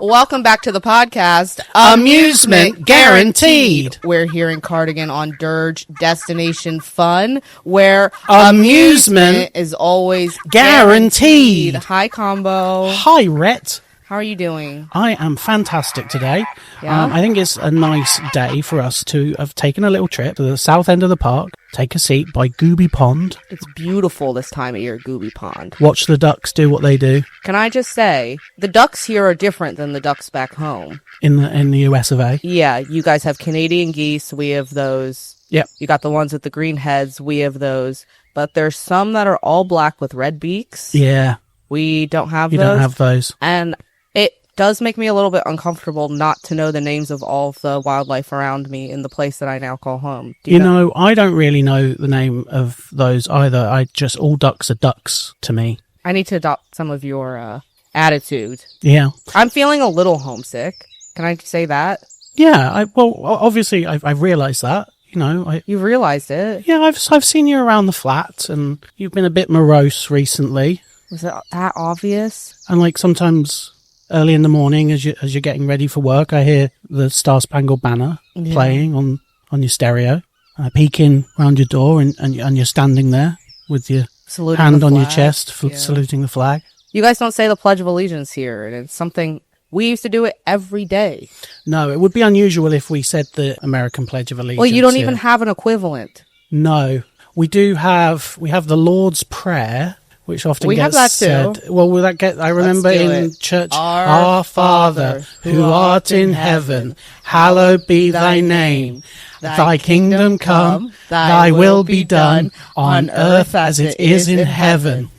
Welcome back to the podcast. Amusement guaranteed. We're here in Cardigan-on-Durge, destination fun, where amusement is always guaranteed. Hi, Combo. Hi, Rhett. How are you doing? I am fantastic today. Yeah? I think it's a nice day for us to have taken a little trip to the south end of the park, take a seat by Gooby Pond. It's beautiful this time of year, Gooby Pond. Watch the ducks do what they do. Can I just say, the ducks here are different than the ducks back home. In the US of A. Yeah, you guys have Canadian geese. We have those. Yep. You got the ones with the green heads. We have those. But there's some that are all black with red beaks. Yeah. We don't have You those. don't have those. And it does make me a little bit uncomfortable not to know the names of all of the wildlife around me in the place that I now call home. Do you know, I don't really know the name of those either. All ducks are ducks to me. I need to adopt some of your attitude. Yeah. I'm feeling a little homesick. Can I say that? Yeah. Obviously, I've realised that. You know, You've realized it. Yeah, I've seen you around the flat, and you've been a bit morose recently. Was it that obvious? And like sometimes early in the morning, as you're getting ready for work, I hear the Star Spangled Banner playing on your stereo. I peek in around your door, and you're standing there with your Saluting hand the on your flag. chest, saluting the flag. You guys don't say the Pledge of Allegiance here, and it's something we used to do it every day. No, it would be unusual if we said the American Pledge of Allegiance. Well, you don't here. even have an equivalent. No, we have the Lord's Prayer, which often We have gets that too. said. Well, will that get? I remember Let's do in it. church, Our Father, who art in heaven, hallowed be thy name. Thy kingdom come, thy will be done, on earth as it is in heaven.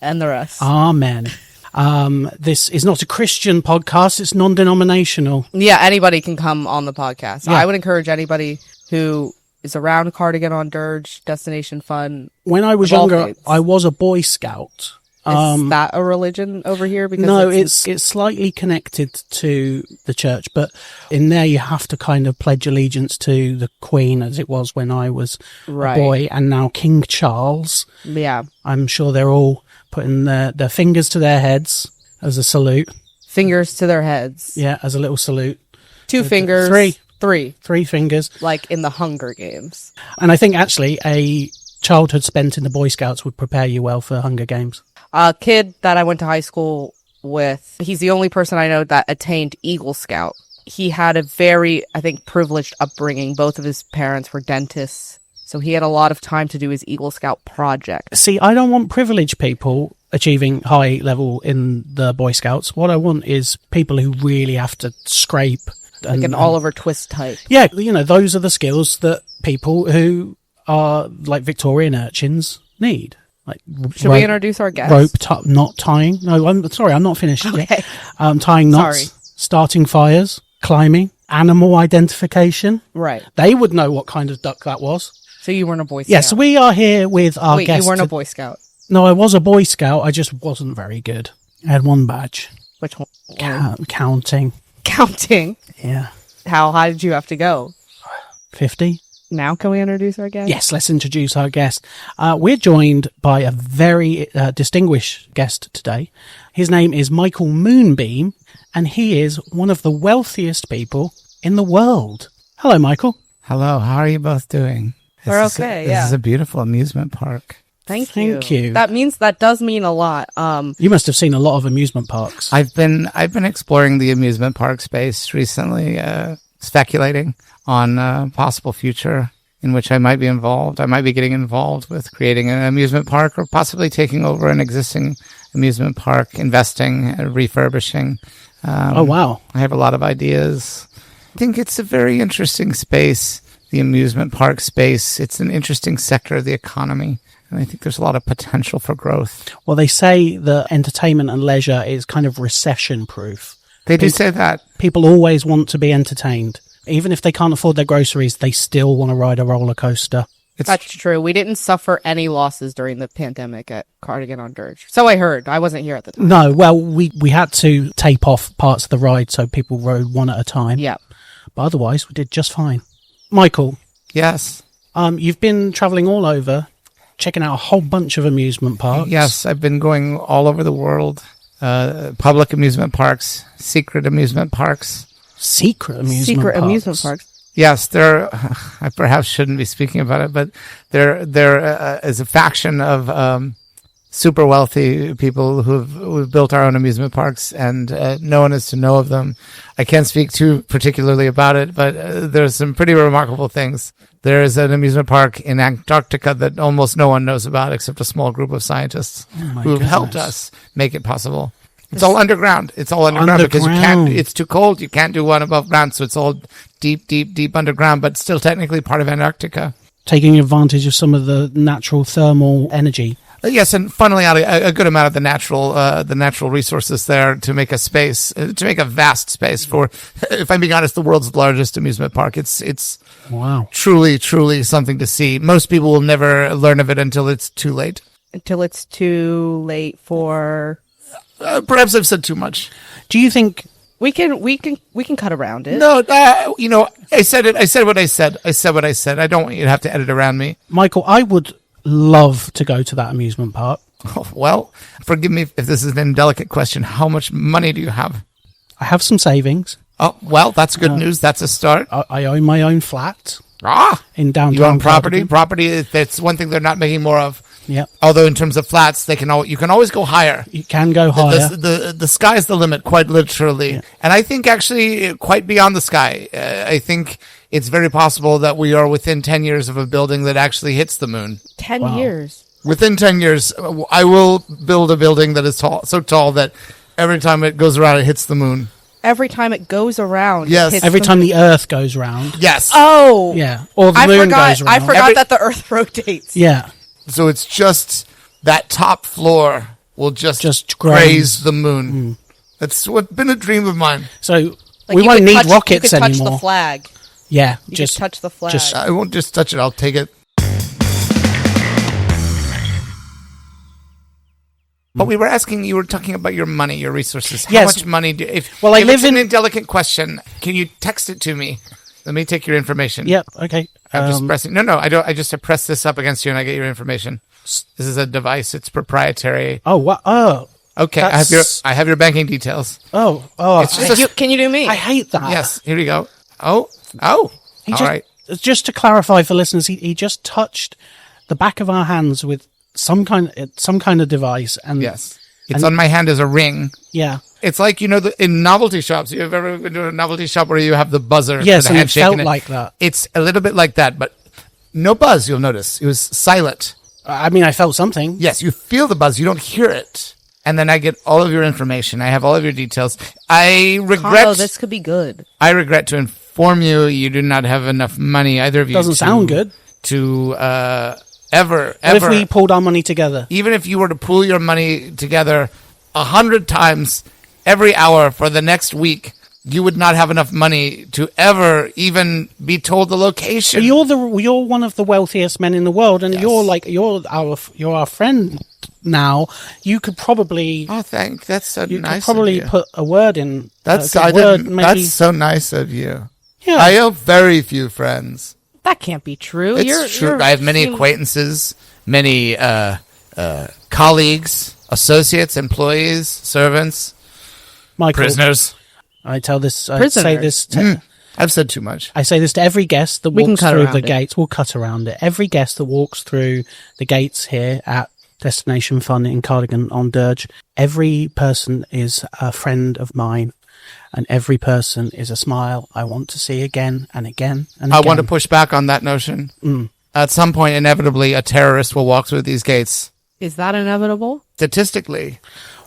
And the rest. Amen. This is not a Christian podcast, it's non-denominational. Yeah, anybody can come on the podcast. Yeah. I would encourage anybody who is around Cardigan-on-Durge, destination fun. When I was of all younger, faiths. I was a Boy Scout. Is that a religion over here? Because No, it's slightly connected to the church, but in there you have to kind of pledge allegiance to the Queen, as it was when I was Right. a boy, and now King Charles. Yeah. I'm sure they're all putting their fingers to their heads as a salute. Fingers to their heads. Yeah, as a little salute. 2 fingers. Three. 3 fingers. Like in the Hunger Games. And I think actually a childhood spent in the Boy Scouts would prepare you well for Hunger Games. A kid that I went to high school with, he's the only person I know that attained Eagle Scout. He had a very, I think, privileged upbringing. Both of his parents were dentists. So he had a lot of time to do his Eagle Scout project. See, I don't want privileged people achieving high level in the Boy Scouts. What I want is people who really have to scrape. Like an Oliver Twist type. Yeah, you know, those are the skills that people who are like Victorian urchins need. Like Should we introduce our guest? Knot tying. No, I'm sorry, I'm not finished Okay. yet. Tying knots, Sorry. starting fires, climbing, animal identification. Right. They would know what kind of duck that was. So you weren't a Boy Scout? Yes, we are here with our Wait, guest. you weren't a Boy Scout? No, I was a Boy Scout. I just wasn't very good. I had one badge. Which one? Counting. Counting? Yeah. How high did you have to go? 50. Now can we introduce our guest? Yes, let's introduce our guest. We're joined by a very distinguished guest today. His name is Michael Moonbeam, and he is one of the wealthiest people in the world. Hello, Michael. Hello, how are you both doing? We're okay, This is a beautiful amusement park. Thank you. That does mean a lot. You must have seen a lot of amusement parks. I've been exploring the amusement park space recently, speculating on a possible future in which I might be involved. I might be getting involved with creating an amusement park or possibly taking over an existing amusement park, investing, refurbishing. Oh, wow. I have a lot of ideas. I think it's a very interesting space, the amusement park space. It's an interesting sector of the economy. And I think there's a lot of potential for growth. Well, they say that entertainment and leisure is kind of recession-proof. They do say that. People always want to be entertained. Even if they can't afford their groceries, they still want to ride a roller coaster. That's true. We didn't suffer any losses during the pandemic at Cardigan-on-Durge. So I heard. I wasn't here at the time. No, well, we had to tape off parts of the ride so people rode one at a time. Yeah. But otherwise, we did just fine. Michael. Yes. You've been travelling all over, checking out a whole bunch of amusement parks. Yes, I've been going all over the world, public amusement parks, secret amusement parks. Secret amusement parks. Yes, I perhaps shouldn't be speaking about it, but there is a faction of super wealthy people who've built our own amusement parks, and no one is to know of them. I can't speak too particularly about it, but there's some pretty remarkable things. There is an amusement park in Antarctica that almost no one knows about except a small group of scientists who've helped us make it possible. It's all underground. It's all underground because it's too cold. You can't do one above ground. So it's all deep underground, but still technically part of Antarctica. Taking advantage of some of the natural thermal energy. Yes, and funneling out a good amount of the natural resources there to make a space, to make a vast space for, if I'm being honest, the world's largest amusement park. It's wow, truly something to see. Most people will never learn of it until it's too late. Until it's too late for. Perhaps I've said too much. Do you think we can cut around it? No, I said it. I said what I said. I said what I said. I don't want you to have to edit around me. Michael, I would love to go to that amusement park. Oh, well, forgive me if this is an indelicate question. How much money do you have? I have some savings. Oh, well, that's good news. That's a start. I own my own flat. In downtown. You own property? Cardigan. Property, that's one thing they're not making more of. Yeah. Although in terms of flats, you can always go higher. You can go higher. The sky's the limit, quite literally. Yeah. And I think actually quite beyond the sky. I think it's very possible that we are within 10 years of a building that actually hits the moon. 10 years? Within 10 years, I will build a building that is so tall that every time it goes around, it hits the moon. Every time it goes around. Yes. Every time the Earth goes round. Yes. Oh. Yeah. Or the moon goes round. I forgot that the Earth rotates. Yeah. So it's just that top floor will just graze the moon. Mm. That's been a dream of mine. So we won't need rockets anymore. You can touch the flag. Yeah. You just touch the flag. I won't just touch it. I'll take it. But you were talking about your money, your resources. How much money if it's an indelicate question, can you text it to me? Let me take your information. Yep, okay. I'm just pressing. No, I don't. I just press this up against you and I get your information. This is a device. It's proprietary. Oh, what? Oh. Okay, I have your banking details. Oh. Can you do me? I hate that. Yes, here we go. All right. Just to clarify for listeners, he just touched the back of our hands with some kind of device, and yes, it's on my hand as a ring. Yeah, it's like in novelty shops. You've ever been to a novelty shop where you have the buzzer? Yes, and it felt like that. It's a little bit like that, but no buzz. You'll notice it was silent. I mean, I felt something. Yes, you feel the buzz. You don't hear it, and then I get all of your information. I have all of your details. I regret. Oh, this could be good. I regret to inform you, you do not have enough money. Either of you doesn't sound good. To ever. What if we pulled our money together? Even if you were to pool your money together 100 times every hour for the next week, you would not have enough money to ever even be told the location. You're one of the wealthiest men in the world, and yes. you're our friend now. You could probably that's so nice. Could probably put a word in. That's so nice of you. Yeah. I have very few friends. That can't be true. It's true. I have many acquaintances, many colleagues, associates, employees, servants, Michael, prisoners. I tell this. I say this. I've said too much. I say this to every guest that walks through the gates. We'll cut around it. Every guest that walks through the gates here at Destination Fun in Cardigan-on-Durge, every person is a friend of mine. And every person is a smile I want to see again and again and again. I want to push back on that notion. At some point, inevitably, a terrorist will walk through these gates. Is that inevitable? Statistically.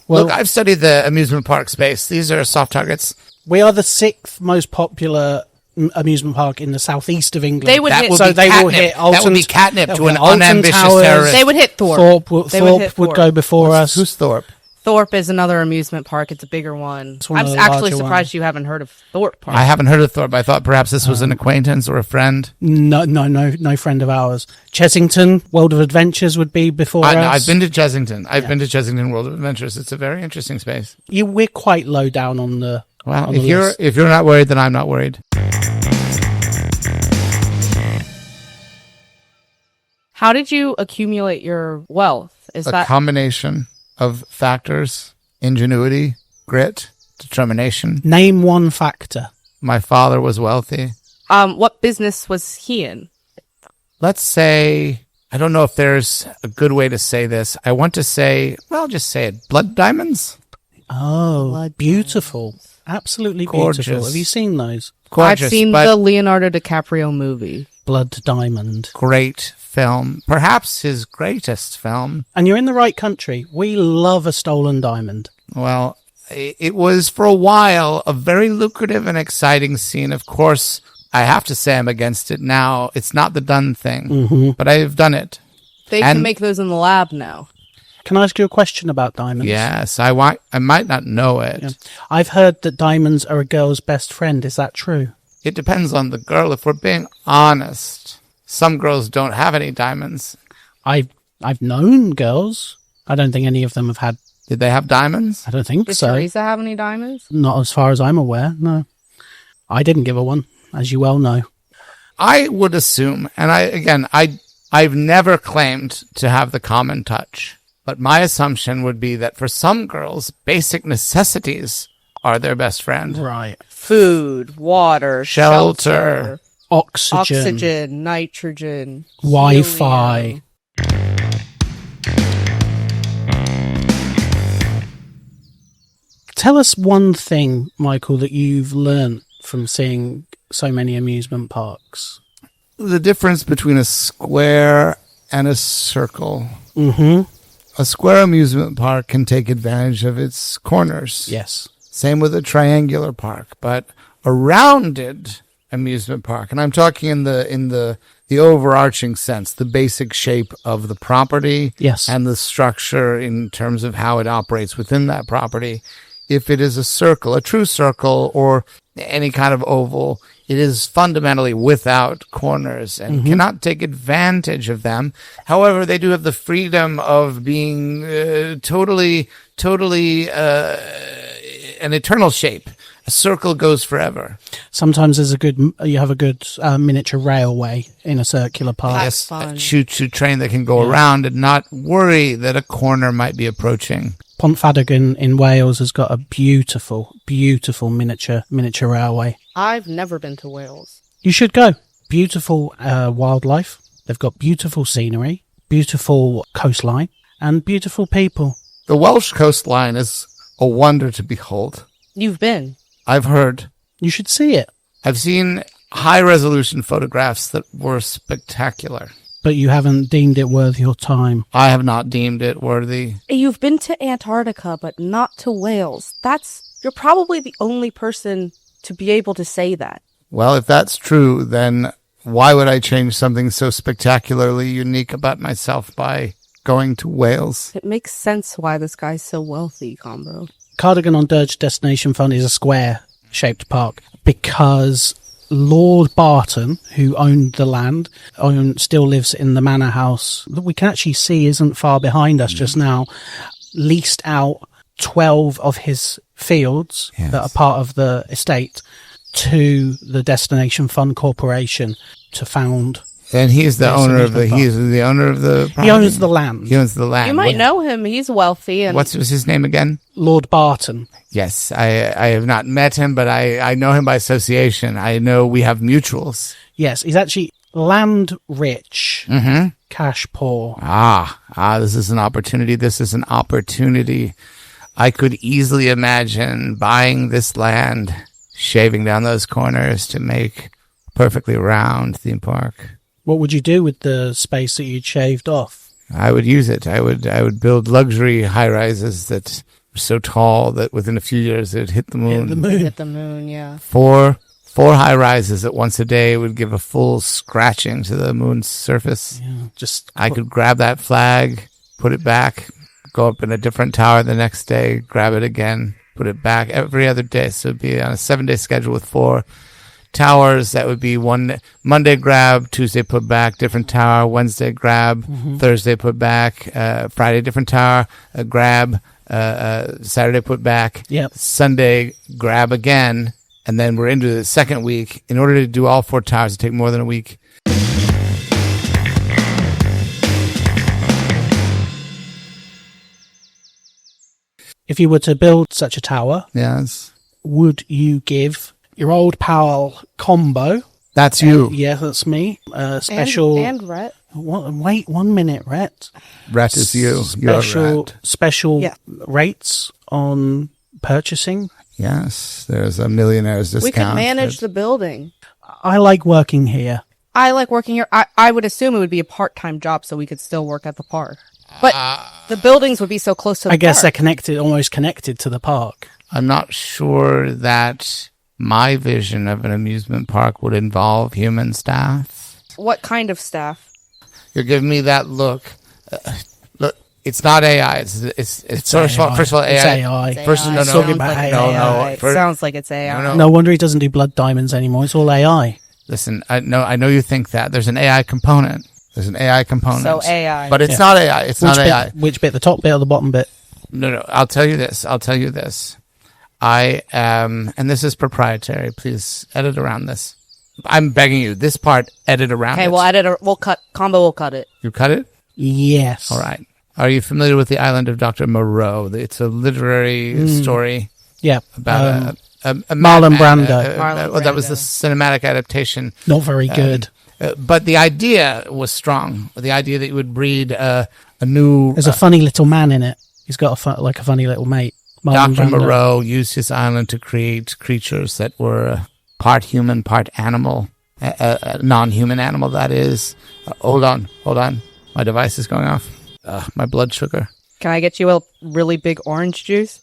Well, look, I've studied the amusement park space. These are soft targets. We are the 6th most popular amusement park in the southeast of England. They would hit Alton. That would be catnip to an unambitious terrorist. They would hit Thorpe. Thorpe would go before us. Who's Thorpe? Thorpe is another amusement park. It's a bigger one. I'm actually surprised you haven't heard of Thorpe Park. I haven't heard of Thorpe. I thought perhaps this was an acquaintance or a friend. No friend of ours. Chessington, World of Adventures would be before us. I've been to Chessington. I've been to Chessington World of Adventures. It's a very interesting space. We're quite low down on the. Well, if you're not worried, then I'm not worried. How did you accumulate your wealth? Is that a combination of factors? ingenuity, grit, determination. Name one factor. My father was wealthy. What business was he in? Let's say, I don't know if there's a good way to say this. I want to say, well, I'll just say it. Blood diamonds? Oh, Blood beautiful. Absolutely Gorgeous. beautiful. Have you seen those? Gorgeous, I've seen but the Leonardo DiCaprio movie. Blood Diamond. great film. Perhaps his greatest film. And you're in the right country. We love a stolen diamond. Well, it was for a while a very lucrative and exciting scene. Of course, I have to say I'm against it now. It's not the done thing, but I've done it. They And- can make those in the lab now. Can I ask you a question about diamonds? Yes, I might not know it. Yeah. I've heard that diamonds are a girl's best friend. Is that true? It depends on the girl. If we're being honest, some girls don't have any diamonds. I've known girls. I don't think any of them have had. Did they have diamonds? I don't think Did so. Teresa have any diamonds? Not as far as I'm aware. No, I didn't give her one, as you well know. I would assume, and I've never claimed to have the common touch, but my assumption would be that for some girls, basic necessities are their best friend. Right. Food, water, Shelter. Oxygen. nitrogen, Wi-Fi. helium. Tell us one thing, Michael, that you've learnt from seeing so many amusement parks. The difference between a square and a circle. Mm-hmm. A square amusement park can take advantage of its corners. Yes. Same with a triangular park, but a rounded amusement park, and I'm talking in the overarching sense, the basic shape of the property, Yes. and the structure in terms of how it operates within that property. If it is a circle, a true circle, or any kind of oval, it is fundamentally without corners and cannot take advantage of them. However, they do have the freedom of being totally an eternal shape. A circle goes forever. Sometimes you have a good miniature railway in a circular park. That's fun. A choo-choo train that can go around and not worry that a corner might be approaching. Pontfadigan in Wales has got a beautiful, beautiful miniature railway. I've never been to Wales. You should go. Beautiful wildlife. They've got beautiful scenery, beautiful coastline, and beautiful people. The Welsh coastline is a wonder to behold. You've been. I've heard. You should see it. I've seen high-resolution photographs that were spectacular. But you haven't deemed it worth your time. I have not deemed it worthy. You've been to Antarctica, but not to Wales. You're probably the only person to be able to say that. Well, if that's true, then why would I change something so spectacularly unique about myself by going to Wales? It makes sense why this guy's so wealthy, Combo. Cardigan-on-Durge Destination Fund is a square-shaped park because Lord Barton, who owned the land, still lives in the manor house that we can actually see isn't far behind us just now, leased out 12 of his fields that are part of the estate to the Destination Fund Corporation to found. And he's the owner of the. park. He's the owner of the. He owns the land. He owns the land. You might know him. He's wealthy. And What's his name again? Lord Barton. Yes, I have not met him, but I know him by association. I know we have mutuals. Yes, he's actually land rich, cash poor. This is an opportunity. This is an opportunity. I could easily imagine buying this land, shaving down those corners to make a perfectly round theme park. What would you do with the space that you'd shaved off? I would use it. I would build luxury high rises that were so tall that within a few years it would hit the moon. hit the moon, yeah. Four high rises that once a day would give a full scratching to the moon's surface. Yeah, I could grab that flag, put it back, go up in a different tower the next day, grab it again, put it back every other day. So it'd be on a 7-day schedule with 4 towers. That would be one Monday grab, Tuesday put back, different tower, Wednesday grab, Thursday put back, Friday different tower, grab, Saturday put back, Sunday grab again, and then we're into the second week. In order to do all 4 towers, it take more than a week. if you were to build such a tower, Yes. would you give your old pal Combo? That's you. Yeah, that's me. Special. And Rhett. Wait 1 minute, Rhett. Rhett is you. You're Rhett. Special Yeah. rates on purchasing. Yes, there's a millionaire's discount. We could manage the building. I like working here. I like working here. I would assume it would be a part-time job so we could still work at the park. But the buildings would be so close to the I guess park. they're almost connected to the park. I'm not sure that my vision of an amusement park would involve human staff. What kind of staff? You're giving me that look. Look, it's not AI. It's first AI. of all, AI. It's AI. First, AI. no, Talking Sounds about like AI. no. It First- sounds like it's AI. No. No wonder he doesn't do blood diamonds anymore. It's all AI. Listen, I know you think that. There's an AI component. So AI. But it's Yeah. not AI. It's not AI. Which bit? The top bit or the bottom bit? No. I'll tell you this. I am, and this is proprietary. Please edit around this. I'm begging you. This part, edit around Okay, it. we'll edit or we'll cut. Combo will cut it. You cut it? Yes. All right. Are you familiar with the Island of Dr. Moreau? It's a literary story Yeah. about a Marlon madman. Brando. Marlon That was the Brando. cinematic adaptation. Not very good. But the idea was strong. The idea that you would breed a new... There's a funny little man in it. He's got a funny little mate. Marlon Dr. Brando. Moreau used his island to create creatures that were part human, part animal. A non-human animal, that is. Hold on. My device is going off. My blood sugar. Can I get you a really big orange juice?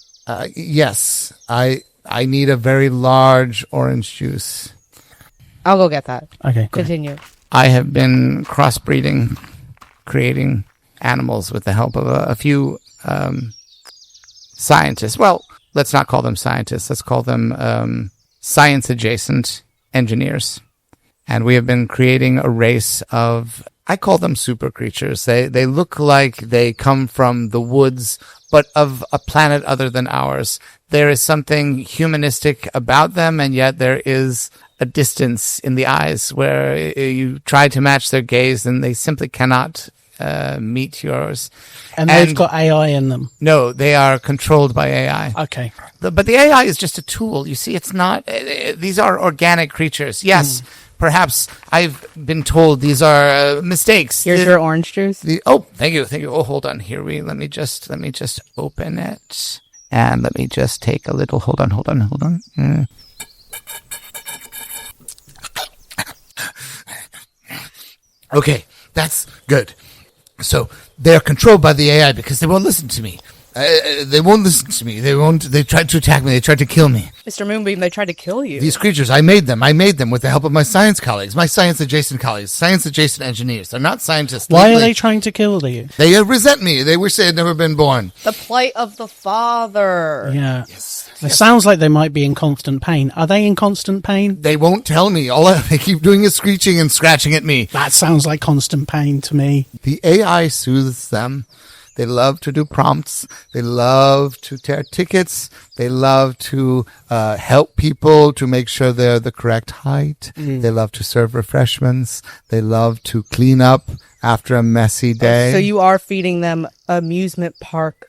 Yes. I need a very large orange juice. I'll go get that. Okay. Great. Continue. I have been crossbreeding, creating animals with the help of a few scientists. Well, let's not call them scientists. Let's call them science-adjacent engineers. And we have been creating a race of, I call them super creatures. They look like they come from the woods, but of a planet other than ours. There is something humanistic about them, and yet there is a distance in the eyes where you try to match their gaze and they simply cannot meet yours. And they've got AI in them. No, they are controlled by AI. Okay. But the AI is just a tool. You see, it's not, these are organic creatures. Yes, perhaps I've been told these are mistakes. Here's your orange juice. Thank you. Oh, hold on. Let me just open it. And let me just take a little, hold on. Okay, that's good. So they're controlled by the AI because they won't listen to me. They won't listen to me. They tried to attack me. They tried to kill me. Mr. Moonbeam, they tried to kill you. These creatures, I made them with the help of my science colleagues, my science-adjacent colleagues, science-adjacent engineers. They're not scientists. Why are they trying to kill you? They resent me. They wish they had never been born. The plight of the father. Yeah. It sounds like they might be in constant pain. Are they in constant pain? They won't tell me. They keep doing is screeching and scratching at me. That sounds like constant pain to me. The AI soothes them. They love to do prompts. They love to tear tickets. They love to help people to make sure they're the correct height. They love to serve refreshments. They love to clean up after a messy day. So you are feeding them amusement park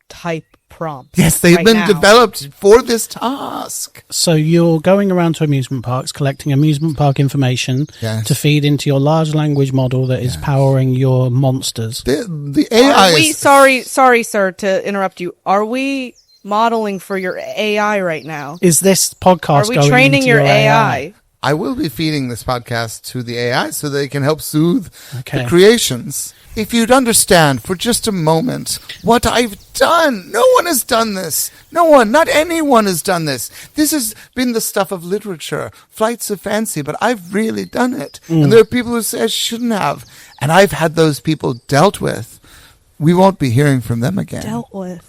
type prompts. Yes, they've right been now. developed for this task. So you're going around to amusement parks, collecting amusement park information Yes. to feed into your large language model that is powering your monsters. The AI Are we, is... sorry, sir, to interrupt you. Are we modeling for your AI right now? Is this podcast Are we going training into your AI? I will be feeding this podcast to the AI so they can help soothe Okay. the creations. If you'd understand for just a moment what I've done. No one has done this. No one, not anyone has done this. This has been the stuff of literature, flights of fancy, but I've really done it. And there are people who say I shouldn't have. And I've had those people dealt with. We won't be hearing from them again. Dealt with.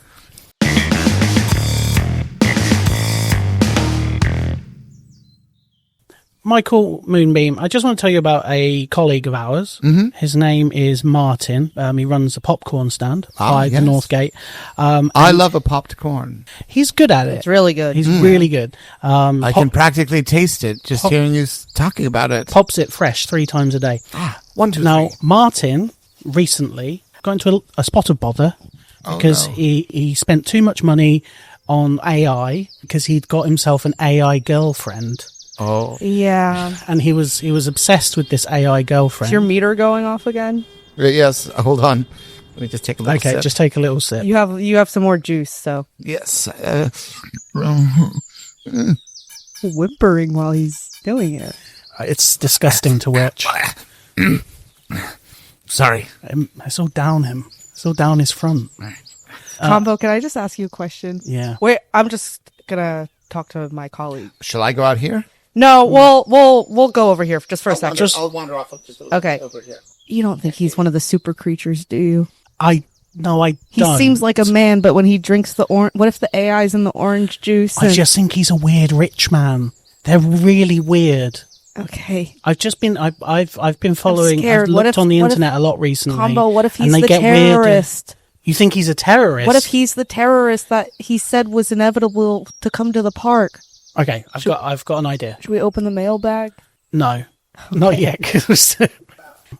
Michael Moonbeam, I just want to tell you about a colleague of ours. Mm-hmm. His name is Martin. He runs a popcorn stand by yes. the North Gate. I love a popped corn. He's good at it. It's really good. He's really good. I can practically taste it just hearing you talking about it. Pops it fresh 3 times a day. 1, 2, Now, 3. Martin recently got into a spot of bother because he spent too much money on AI because he'd got himself an AI girlfriend. Oh. Yeah. And he was obsessed with this AI girlfriend. Is your meter going off again? Yes. Hold on. Let me just take a little sip. Okay, just take a little sip. You have some more juice, so. Yes. Whimpering while he's doing it. It's disgusting to watch. Sorry. It's all down him. It's all down his front. Combo, can I just ask you a question? Yeah. Wait, I'm just gonna talk to my colleague. Shall I go out here? No, we'll go over here just for a second. I'll wander off just a little Okay. bit over here. You don't think he's one of the super creatures, do you? I He don't. seems like a man, but when he drinks the orange, what if the AI's in the orange juice? I just think he's a weird rich man. They're really weird. Okay. I've been following. scared. I've What looked if- on the what if- internet a lot recently. Combo, what if and he's they the get weirder. terrorist? You think he's a terrorist? What if he's the terrorist that he said was inevitable to come to the park? Okay, I've got an idea. Should we open the mailbag? No, not yet. 'Cause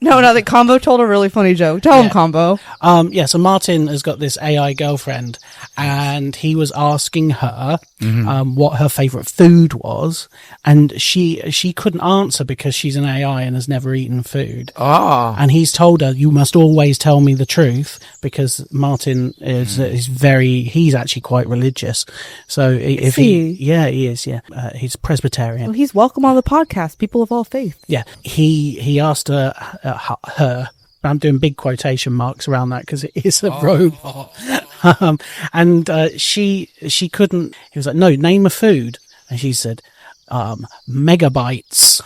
No, the Combo told a really funny joke. Tell him, Combo. so Martin has got this AI girlfriend, and he was asking her what her favorite food was, and she couldn't answer because she's an AI and has never eaten food. Oh. And he's told her, "You must always tell me the truth," because Martin he's actually quite religious. So if he? he is, he's Presbyterian. Well, he's welcome on the podcast. People of all faith. Yeah, he asked her. I'm doing big quotation marks around that because it is a robot. And she couldn't. He was like, "No, name a food," and she said, "Megabytes,"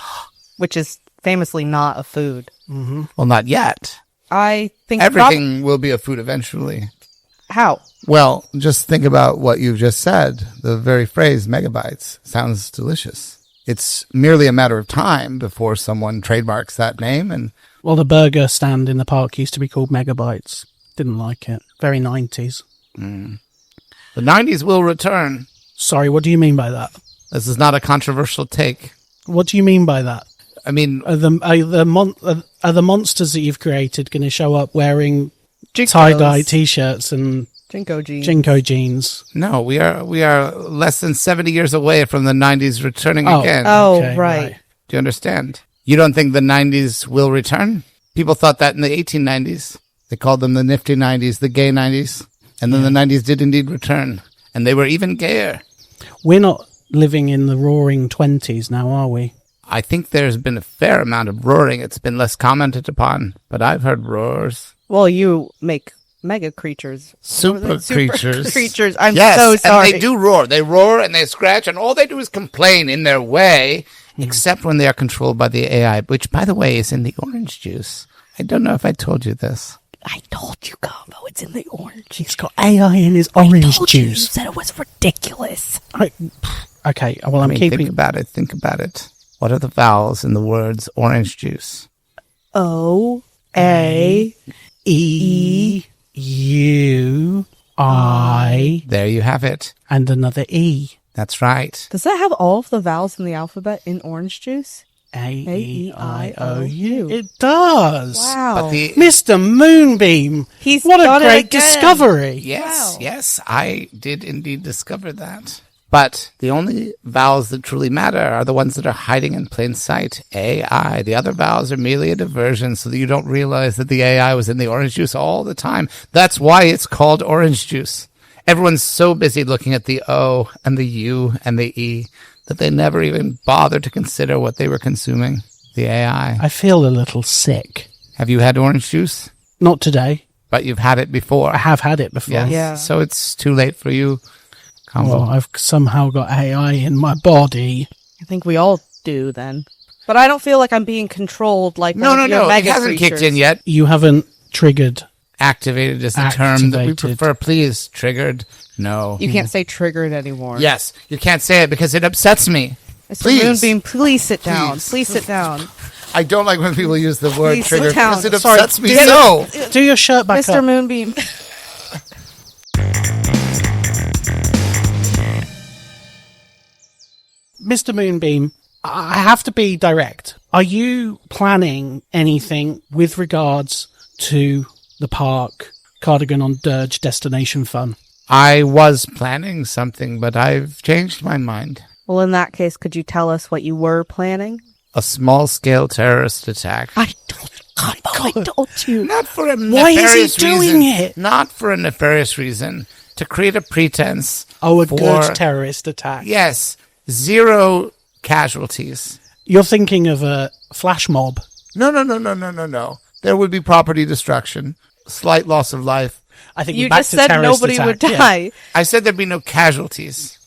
Which is famously not a food. Well, not yet. I think Everything will be a food eventually. How? Well, just think about what you've just said. The very phrase megabytes sounds delicious. It's merely a matter of time before someone trademarks that name. And Well, the burger stand in the park used to be called Megabytes. Didn't like it. Very 90s. the 90s will return. Sorry, what do you mean by that? This is not a controversial take. What do you mean by that? I mean, Are the monsters that you've created going to show up wearing Jinkos. tie-dye t-shirts and Jinko jeans. Jinko jeans? no, we are less than 70 years away from the 90s returning again. Oh, Okay, right. Do you understand? You don't think the 90s will return? People thought that in the 1890s. They called them the nifty 90s, the gay 90s. And then the 90s did indeed return. And they were even gayer. We're not living in the roaring 20s now, are we? I think there's been a fair amount of roaring. It's been less commented upon, but I've heard roars. Well, you make mega creatures. Super creatures. Creatures. I'm Yes, so sorry. and they do roar. They roar and they scratch, and all they do is complain in their way, except when they are controlled by the AI, which, by the way, is in the orange juice. I don't know if I told you this. I told you, Combo. It's in the orange. He's got AI in his orange You juice. said it was ridiculous. Okay, well, I'm Think keeping... about it. Think about it. What are the vowels in the words orange juice? O A E, U, I, There you have it. and another E. That's right. Does that have all of the vowels in the alphabet in orange juice? A-E-I-O-U. It does. Wow. But the Mr. Moonbeam. He's What a done it great again. discovery. Yes, Wow. yes, I did indeed discover that. But the only vowels that truly matter are the ones that are hiding in plain sight. A-I. The other vowels are merely a diversion so that you don't realize that the AI was in the orange juice all the time. That's why it's called orange juice. Everyone's so busy looking at the O and the U and the E that they never even bother to consider what they were consuming. The AI. I feel a little sick. Have you had orange juice? Not today. But you've had it before. I have had it before. Yes. Yeah. So it's too late for you. Combo. Well, I've somehow got AI in my body. I think we all do then. But I don't feel like I'm being controlled like No. one of your It mega hasn't creatures. kicked in yet. You haven't triggered. Activated is the term that we Activated. prefer. Please, triggered. No. You can't say triggered anymore. Yes, you can't say it because it upsets me. Mr. Please. Moonbeam, please sit down. Please. Please sit down. I don't like when people use the word Please triggered sit down. because it Sorry. upsets me Get- so. Do your shirt back Mr. up. Moonbeam. Mr. Moonbeam, I have to be direct. Are you planning anything with regards to the park Cardigan-on-Durge destination fun. I was planning something, but I've changed my mind. Well, in that case, could you tell us what you were planning? A small-scale terrorist attack. I told you. Not for a Why is he nefarious doing reason. it? Not for a nefarious reason. To create a pretense. Oh, a for, good terrorist attack. Yes. 0 casualties. You're thinking of a flash mob. No. There would be property destruction. Slight loss of life. I think You we're back just to said terrorist nobody attack, would yeah. die. I said there'd be no casualties.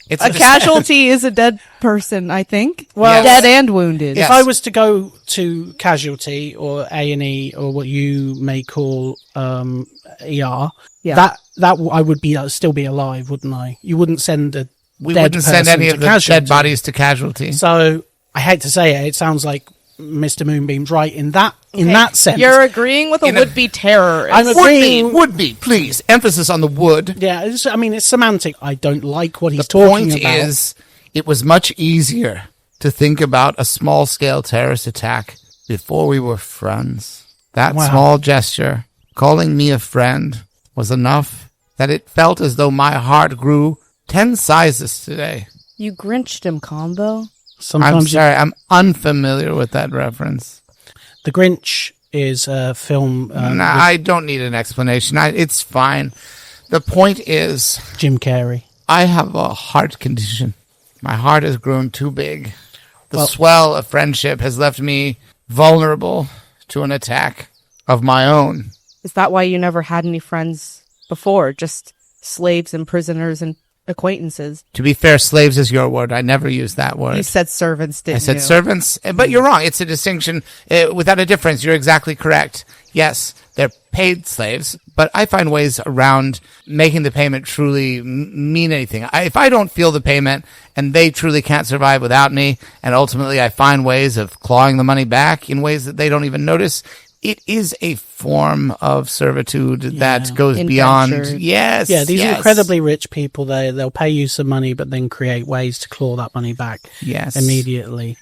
It's A casualty is a dead person, I think. Well, dead and wounded. Yes. If I was to go to casualty or A&E or what you may call ER, Yeah. that I would still be alive, wouldn't I? You wouldn't send a We dead wouldn't send person any to of the casualty. dead bodies to casualty. So I hate to say it, it sounds like Mr. Moonbeam's right in that sense. You're agreeing with a would-be terrorist. I'm agreeing. Would be, please. Emphasis on the would. Yeah, it's semantic. I don't like what he's The talking point about. is, it was much easier to think about a small-scale terrorist attack before we were friends. That Wow. small gesture, calling me a friend, was enough that it felt as though my heart grew 10 sizes today. You Grinched him, Combo. I'm Sometimes sorry, I'm unfamiliar with that reference. The Grinch is a film I don't need an explanation. It's fine. The point is, with Jim Carrey. I have a heart condition. My heart has grown too big. The swell of friendship has left me vulnerable to an attack of my own. Is that why you never had any friends before? Just slaves and prisoners and acquaintances? To be fair, slaves is your word. I never used that word. You said servants, didn't you? I said servants, but you're wrong. It's a distinction without a difference. You're exactly correct. Yes, they're paid slaves, but I find ways around making the payment truly mean anything. If I don't feel the payment and they truly can't survive without me, and ultimately I find ways of clawing the money back in ways that they don't even notice, it is a form of servitude that goes beyond. Indentured. Yes. Yeah, these yes. incredibly rich people, they'll pay you some money, but then create ways to claw that money back Yes. immediately.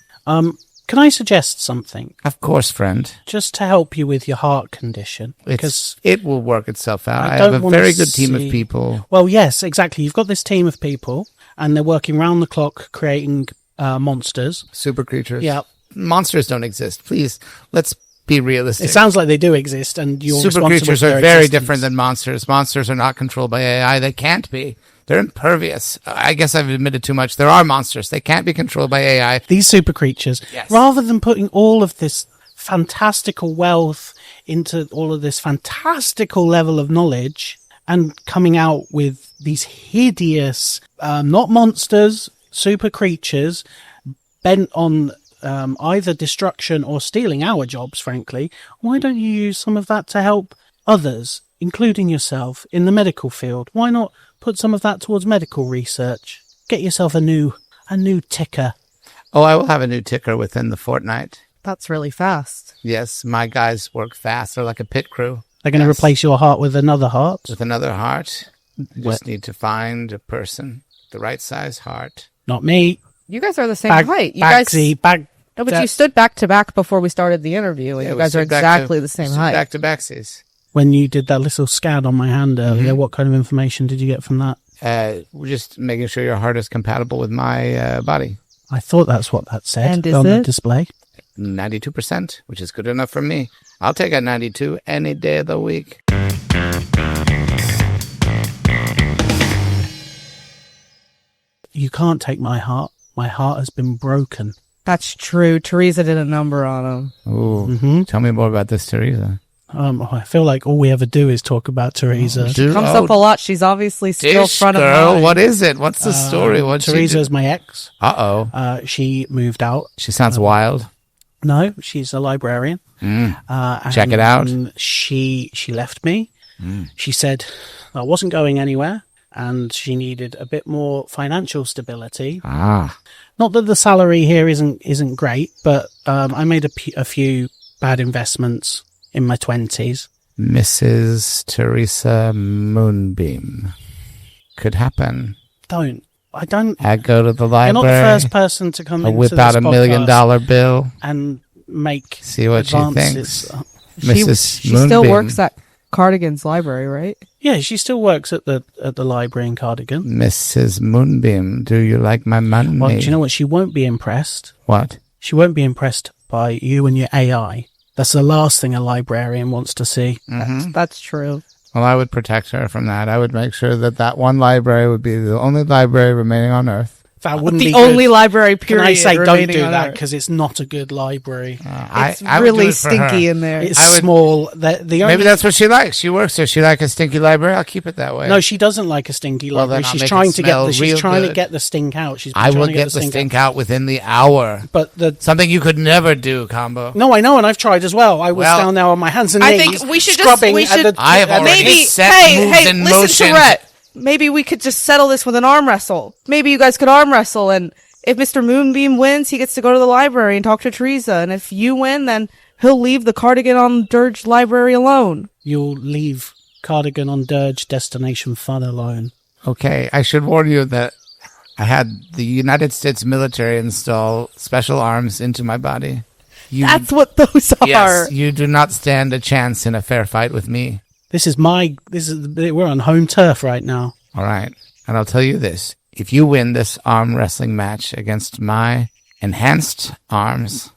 Can I suggest something? Of course, friend. Just to help you with your heart condition? Because It will work itself out. I I don't have a wanna very good team of see- people. well, yes, exactly. You've got this team of people, and they're working round the clock creating monsters. Super creatures. Yeah. Monsters don't exist. Please, let's be realistic. It sounds like they do exist, and you're Super responsible creatures for are their very existence. different than monsters. Monsters are not controlled by AI. They can't be. They're impervious. I guess I've admitted too much. There are monsters. They can't be controlled by AI. These super creatures, Yes. rather than putting all of this fantastical wealth into all of this fantastical level of knowledge and coming out with these hideous, not monsters, super creatures bent on either destruction or stealing our jobs, frankly, why don't you use some of that to help others, including yourself, in the medical field? Why not put some of that towards medical research? Get yourself a new ticker. Oh, I will have a new ticker within the fortnight. That's really fast. Yes, my guys work fast. They're like a pit crew. They're going to replace your heart with another heart. With another heart. Just need to find a person, the right size heart. Not me. You guys are the same height. You Bagsy, guys. No, but you stood back to back before we started the interview, and Yeah, you we guys are stood back exactly to- the same stood height. Back to backsies. When you did that little scan on my hand earlier, Mm-hmm. what kind of information did you get from that? We're just making sure your heart is compatible with my body. I thought that's what that said And is on the it? display. 92%, which is good enough for me. I'll take a 92 any day of the week. You can't take my heart. My heart has been broken. That's true. Teresa did a number on him. Ooh, Mm-hmm. tell me more about this, Teresa. I feel like all we ever do is talk about Teresa. Comes up a lot. She's obviously still Dish front of girl, mind. what is it? What's the story? What Teresa is my ex. Uh-oh. She moved out. She sounds wild. No, she's a librarian. Check it out. And she left me. She said I wasn't going anywhere, and she needed a bit more financial stability. Not that the salary here isn't great, but I made a few bad investments in my 20s. Mrs. Teresa Moonbeam. Could happen. I don't. I go to the You're library. not the first person to come I into whip this out $1 million podcast bill. and make See what she advances. thinks. Mrs. She still Moonbeam. works at Cardigan's library, right? Yeah, she still works at the library in Cardigan. Mrs. Moonbeam, do you like my money? Well, do you know what? She won't be impressed. What? She won't be impressed by you and your AI. That's the last thing a librarian wants to see. Mm-hmm. That's true. Well, I would protect her from that. I would make sure that one library would be the only library remaining on Earth. That wouldn't The be only good. library, period. Can I say don't remaining do on that Earth. because it's not a good library. It's I would do really it for stinky her. in there. It's I would- small. The only, Maybe that's what she likes. She works there. She like a stinky library. I'll keep it that way. No, she doesn't like a stinky Well, library. then I'll She's make trying it to get smell the she's real trying to good. get the stink out. She's been I trying will to get the stink out within the hour. But Something you could never do, Combo. no, I know, and I've tried as well. I was Well, down there on my hands and I knees. think we should scrubbing we should. at the, I have at the- already maybe set moves hey, in listen motion. to Rhett. Maybe we could just settle this with an arm wrestle. Maybe you guys could arm wrestle, and if Mr. Moonbeam wins, he gets to go to the library and talk to Teresa. And if you win, then he'll leave the Cardigan-on-Durge library alone. You'll leave Cardigan-on-Durge Destination Fun alone. Okay, I should warn you that I had the United States military install special arms into my body. That's what those are. Yes, you do not stand a chance in a fair fight with me. We're on home turf right now. All right. And I'll tell you this. If you win this arm wrestling match against my enhanced arms,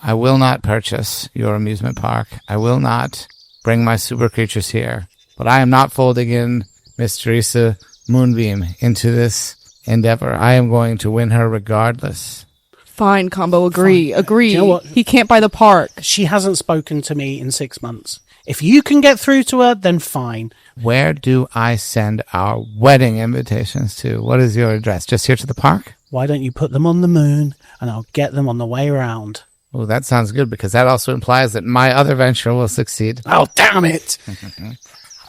I will not purchase your amusement park. I will not bring my super creatures here. But I am not folding in Miss Teresa Moonbeam into this endeavor. I am going to win her regardless. Fine, Combo. Agree. Agree. Do you know what? He can't buy the park. She hasn't spoken to me in 6 months. If you can get through to her, then fine. Where do I send our wedding invitations to? What is your address? Just here to the park? Why don't you put them on the moon, and I'll get them on the way around. Oh, that sounds good, because that also implies that my other venture will succeed. Oh, damn it! Okay.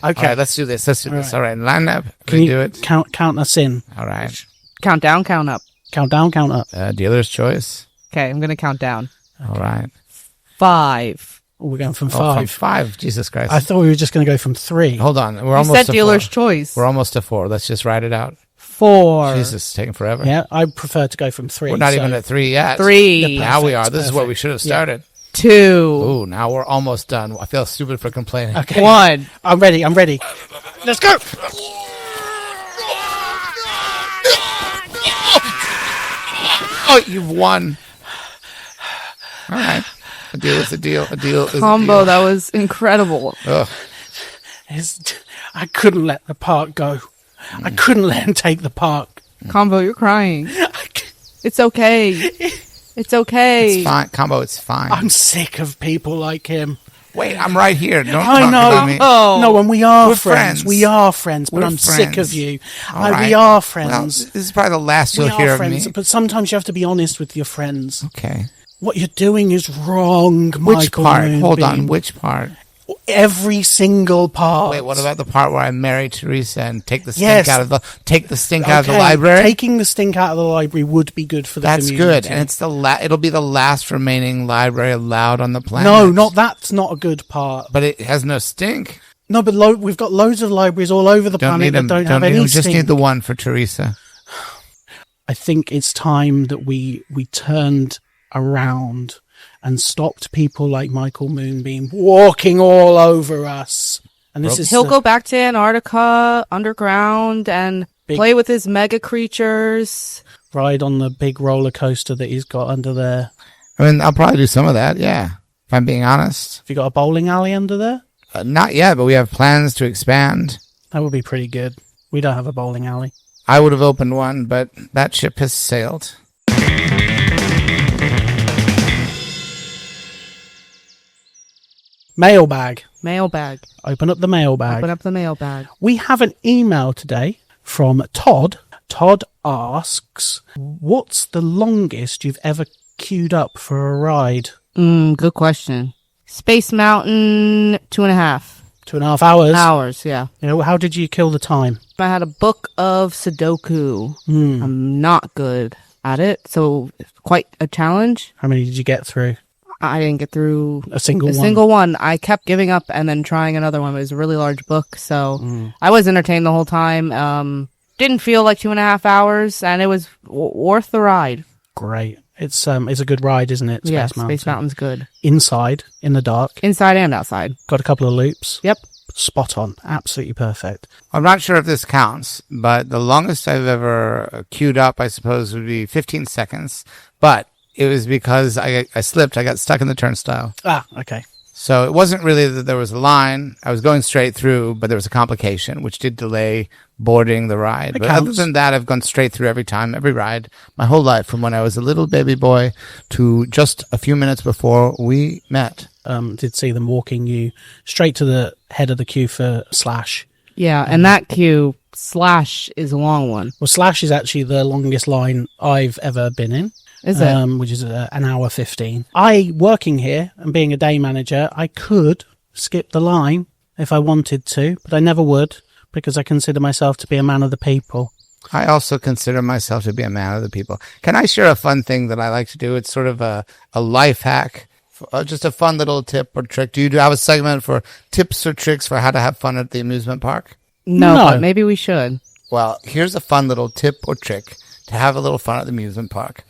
Okay, All right, let's do this. All right, line up. can We you do it. count us in? All right. Count down, count up. Count down, count up. Dealer's choice. Okay, I'm going to count down. All right. 5. Oh, we're going from Oh, from 5. 5. Jesus Christ. I thought we were just going to go from 3. Hold on. We're You almost said to dealer's 4. choice. We're almost to 4. Let's just write it out. 4. Jesus, it's taking forever. Yeah, I prefer to go from 3. We're not so- even at 3 yet. 3. Now we are. Perfect, This is where we perfect. should have started. 2. Ooh, now we're almost done. I feel stupid for complaining. Okay. 1. I'm ready. Let's go! Oh, you've won. All right. A deal is a deal. A deal is Combo, a deal. that was incredible. Ugh. I couldn't let the park go. I couldn't let him take the park. Combo, you're crying. It's okay. It's okay. It's fine. Combo, it's fine. I'm sick of people like him. Wait, I'm right here. Don't I talk know. about me. Oh. No, and we are We're friends. friends. We are friends, but We're I'm sick friends. of you. All right. We are Well, friends. this is probably the last We you'll are hear of friends, me. but sometimes you have to be honest with your friends. Okay. What you're doing is wrong, Which Michael part? Moonbeam. Hold on. Which part? Every single part. Wait, what about the part where I marry Teresa and take the stink Yes. out of the Okay, library? Taking the stink out of the library would be good for the That's community. good, and it's it'll be the last remaining library allowed on the planet. No, that's not a good part. But it has no stink. No, but we've got loads of libraries all over the Don't planet need them. that don't have need any 'em. Just stink. need the one for Teresa. I think it's time that we turned around and stopped people like Michael Moonbeam walking all over us. And this is He'll go back to Antarctica underground and play with his mega creatures. ride on the big roller coaster that he's got under there. I mean, I'll probably do some of that. Yeah, if I'm being honest. Have you got a bowling alley under there? Not yet, but we have plans to expand. That would be pretty good. We don't have a bowling alley. I would have opened one, but that ship has sailed. Mailbag. Mailbag. Open up the mailbag. Open up the mailbag. We have an email today from Todd. Todd asks, what's the longest you've ever queued up for a ride? Good question. Space Mountain, 2.5 2.5 hours. hours. Yeah. You know, how did you kill the time? I had a book of Sudoku. I'm not good at it, so it's quite a challenge. How many did you get through? I didn't get through A single a one? single one. I kept giving up and then trying another one. It was a really large book, so I was entertained the whole time. Didn't feel like 2.5 hours, and it was worth the ride. Great. It's a good ride, isn't it? Yeah, Space Mountain. Space Mountain's good. Inside, in the dark. Inside and outside. Got a couple of loops. Yep. spot on. Absolutely perfect. I'm not sure if this counts, but the longest I've ever queued up, I suppose, would be 15 seconds. But it was because I slipped. I got stuck in the turnstile. Ah, okay. So it wasn't really that there was a line. I was going straight through, but there was a complication, which did delay boarding the ride. But other than that, I've gone straight through every time, every ride, my whole life, from when I was a little baby boy to just a few minutes before we met. Did see them walking you straight to the head of the queue for Slash. Yeah, and that queue, Slash, is a long one. Well, Slash is actually the longest line I've ever been in. Is it? Which is an hour 15. Working here and being a day manager, I could skip the line if I wanted to, but I never would because I consider myself to be a man of the people. I also consider myself to be a man of the people. Can I share a fun thing that I like to do? It's sort of a life hack, just a fun little tip or trick. Do you have a segment for tips or tricks for how to have fun at the amusement park? No, but maybe we should. Well, here's a fun little tip or trick to have a little fun at the amusement park.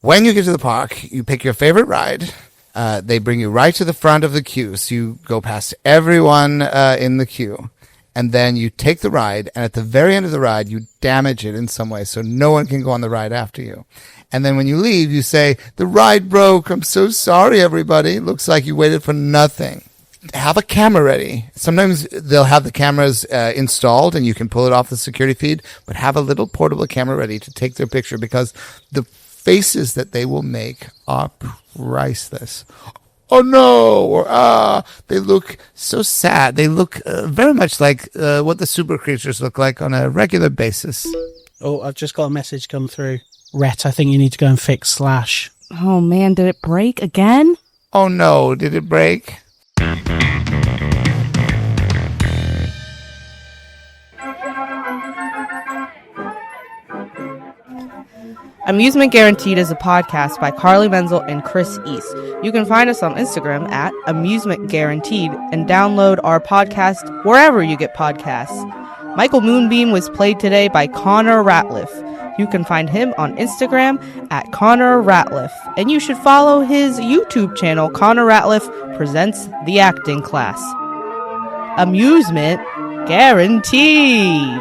When you get to the park, you pick your favorite ride. They bring you right to the front of the queue. So you go past everyone in the queue. And then you take the ride. And at the very end of the ride, you damage it in some way so no one can go on the ride after you. And then when you leave, you say, "The ride broke. I'm so sorry, everybody. Looks like you waited for nothing." Have a camera ready. Sometimes they'll have the cameras installed and you can pull it off the security feed. But have a little portable camera ready to take their picture because the faces that they will make are priceless. Oh no, or they look so sad. They look very much like what the super creatures look like on a regular basis. Oh, I've just got a message come through. Rhett, I think you need to go and fix Slash. Oh man, did it break again? Oh no, did it break? Amusement Guaranteed is a podcast by Karlie, Menzel, and Chris East. You can find us on Instagram at Amusement Guaranteed and download our podcast wherever you get podcasts. Michael Moonbeam was played today by Connor Ratliff. You can find him on Instagram at Connor Ratliff. And you should follow his YouTube channel, Connor Ratliff Presents the Acting Class. Amusement Guaranteed.